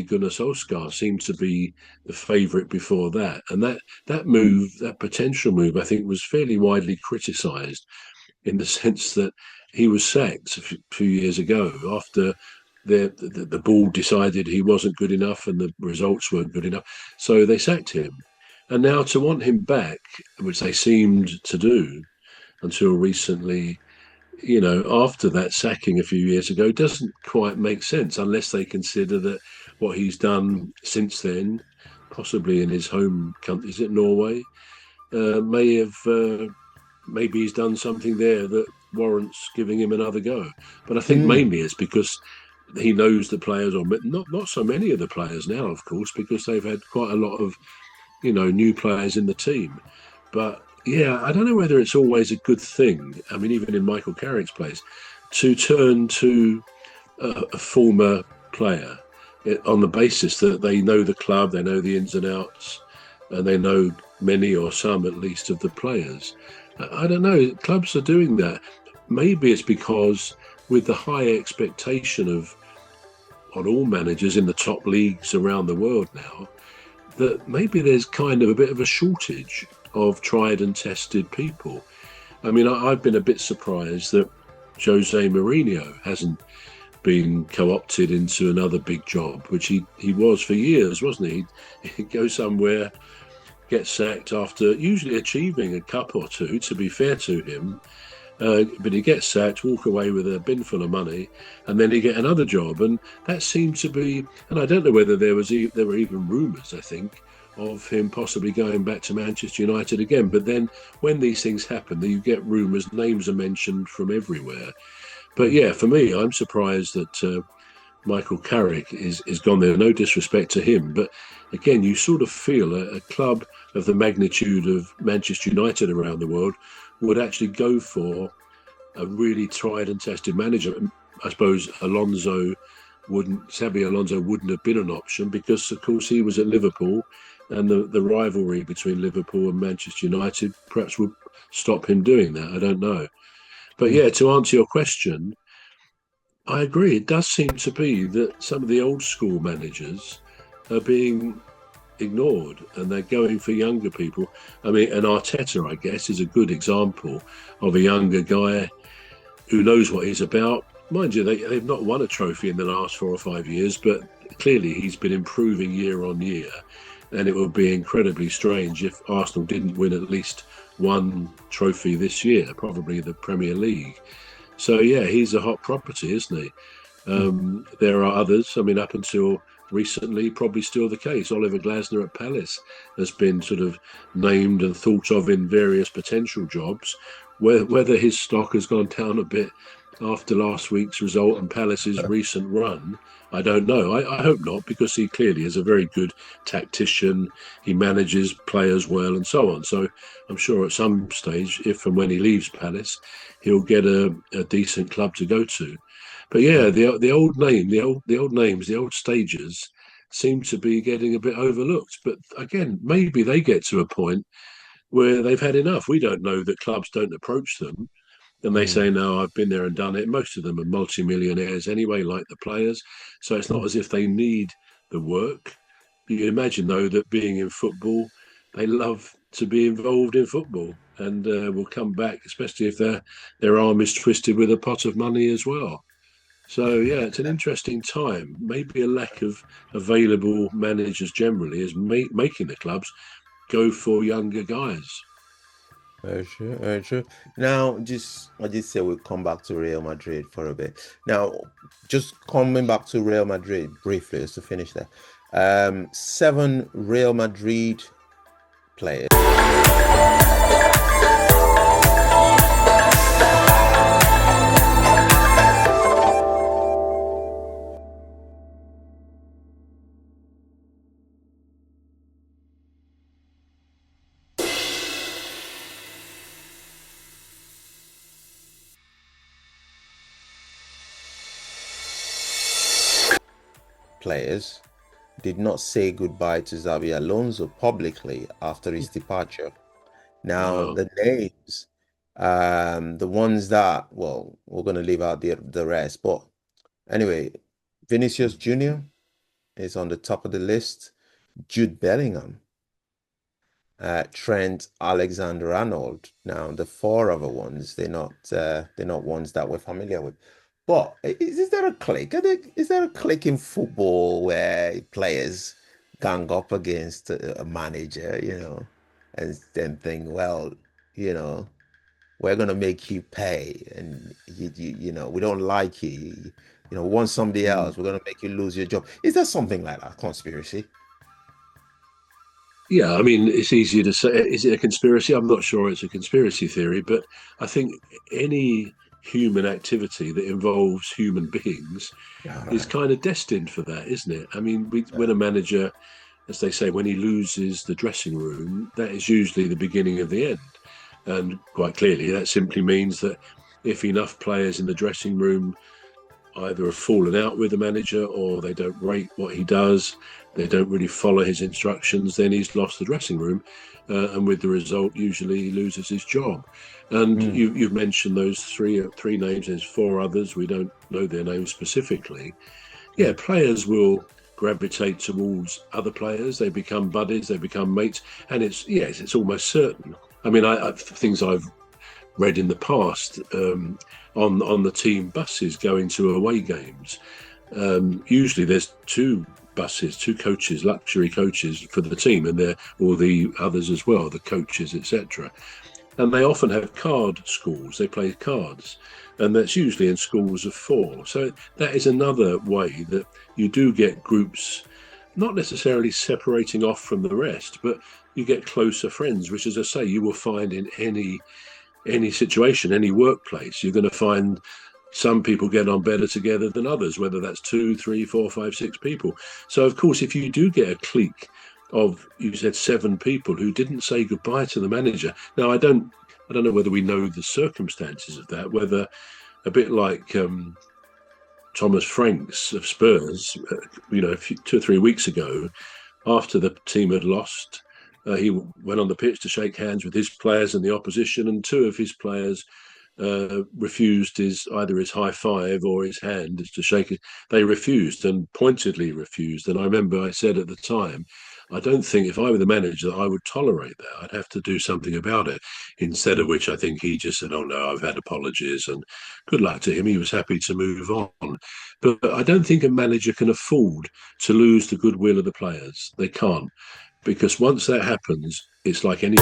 say Gunnar Solskjær seemed to be the favourite before that. And that move, that potential move, I think was fairly widely criticised in the sense that he was sacked a few years ago after the board decided he wasn't good enough and the results weren't good enough. So they sacked him. And now to want him back, which they seemed to do until recently, after that sacking a few years ago, doesn't quite make sense unless they consider that what he's done since then, possibly in his home country, is it Norway, may have maybe he's done something there that warrants giving him another go. But I think mainly it's because he knows the players, or not so many of the players now, of course, because they've had quite a lot of new players in the team. But yeah, I don't know whether it's always a good thing. I mean, even in Michael Carrick's place, to turn to a former player on the basis that they know the club, they know the ins and outs, and they know many or some at least of the players. I don't know. Clubs are doing that. Maybe it's because with the high expectation on all managers in the top leagues around the world now, that maybe there's kind of a bit of a shortage of tried and tested people. I mean, I've been a bit surprised that Jose Mourinho hasn't been co-opted into another big job, which he was for years, wasn't he? He'd go somewhere, get sacked after usually achieving a cup or two, to be fair to him. But he gets sacked, walk away with a bin full of money, and then he get another job. And that seemed to be, and I don't know whether there were even rumours, I think, of him possibly going back to Manchester United again. But then when these things happen, you get rumours, names are mentioned from everywhere. But yeah, for me, I'm surprised that Michael Carrick is gone there. No disrespect to him, but again, you sort of feel a club of the magnitude of Manchester United around the world would actually go for a really tried and tested manager. I suppose Xabi Alonso wouldn't have been an option because, of course, he was at Liverpool, and the rivalry between Liverpool and Manchester United perhaps would stop him doing that. I don't know. But yeah, to answer your question, I agree. It does seem to be that some of the old school managers are being ignored and they're going for younger people. I mean, and Arteta, I guess, is a good example of a younger guy who knows what he's about. Mind you, they've not won a trophy in the last 4 or 5 years, but clearly he's been improving year on year. And it would be incredibly strange if Arsenal didn't win at least one trophy this year, probably the Premier League. So, yeah, he's a hot property, isn't he? There are others. I mean, up until recently, probably still the case. Oliver Glasner at Palace has been sort of named and thought of in various potential jobs. Whether his stock has gone down a bit after last week's result and Palace's recent run, I don't know. I hope not, because he clearly is a very good tactician. He manages players well and so on. So I'm sure at some stage, if and when he leaves Palace, he'll get a decent club to go to. But yeah, the old names, the old stagers seem to be getting a bit overlooked. But again, maybe they get to a point where they've had enough. We don't know that clubs don't approach them and they say, no, I've been there and done it. Most of them are multimillionaires anyway, like the players. So it's not as if they need the work. You imagine, though, that being in football, they love to be involved in football and will come back, especially if their arm is twisted with a pot of money as well. So, yeah, it's an interesting time. Maybe a lack of available managers generally is making the clubs go for younger guys. Very true, very true. Now, I just say we'll come back to Real Madrid for a bit. Now, just coming back to Real Madrid briefly, just to finish there. 7 Real Madrid players. Players did not say goodbye to Xabi Alonso publicly after his departure. Now, the names, the ones that, well, we're going to leave out the rest. But anyway, Vinicius Jr., is on the top of the list. Jude Bellingham, Trent Alexander-Arnold. Now, the four other ones, they're not ones that we're familiar with. But is there a clique? Is there a clique in football where players gang up against a manager, and then think, well, you know, we're gonna make you pay, and we don't like you. Want somebody Mm. else, we're gonna make you lose your job. Is there something like that? Conspiracy? Yeah, I mean, it's easier to say. Is it a conspiracy? I'm not sure it's a conspiracy theory, but I think any human activity that involves human beings All is right. kind of destined for that, isn't it? I mean, Yeah. when a manager, as they say, when he loses the dressing room, that is usually the beginning of the end. And quite clearly, that simply means that if enough players in the dressing room either have fallen out with the manager or they don't rate what he does, they don't really follow his instructions, then he's lost the dressing room. And with the result, usually he loses his job. And Mm, you've mentioned those three names. There's four others. We don't know their names specifically. Yeah, mm, players will gravitate towards other players. They become buddies. They become mates. And it's almost certain. I mean, things I've read in the past on the team buses going to away games. Usually, there's two buses, two coaches, luxury coaches for the team, and they're all the others as well, the coaches, etc. And they often have card schools. They play cards, and that's usually in schools of four. So that is another way that you do get groups, not necessarily separating off from the rest, but you get closer friends, which, as I say, you will find in any situation, any workplace. You're going to find some people get on better together than others, whether that's two, three, four, five, six people. So, of course, if you do get a clique of, you said, seven people who didn't say goodbye to the manager. Now, I don't know whether we know the circumstances of that, whether a bit like Thomas Franks of Spurs, 2 or 3 weeks ago, after the team had lost, he went on the pitch to shake hands with his players and the opposition, and two of his players refused either his high five or his hand to shake it. They refused, and pointedly refused. And I remember I said at the time, I don't think if I were the manager that I would tolerate that. I'd have to do something about it. Instead of which, I think he just said, "Oh no, I've had apologies," and good luck to him. He was happy to move on. But I don't think a manager can afford to lose the goodwill of the players. They can't, because once that happens, it's like any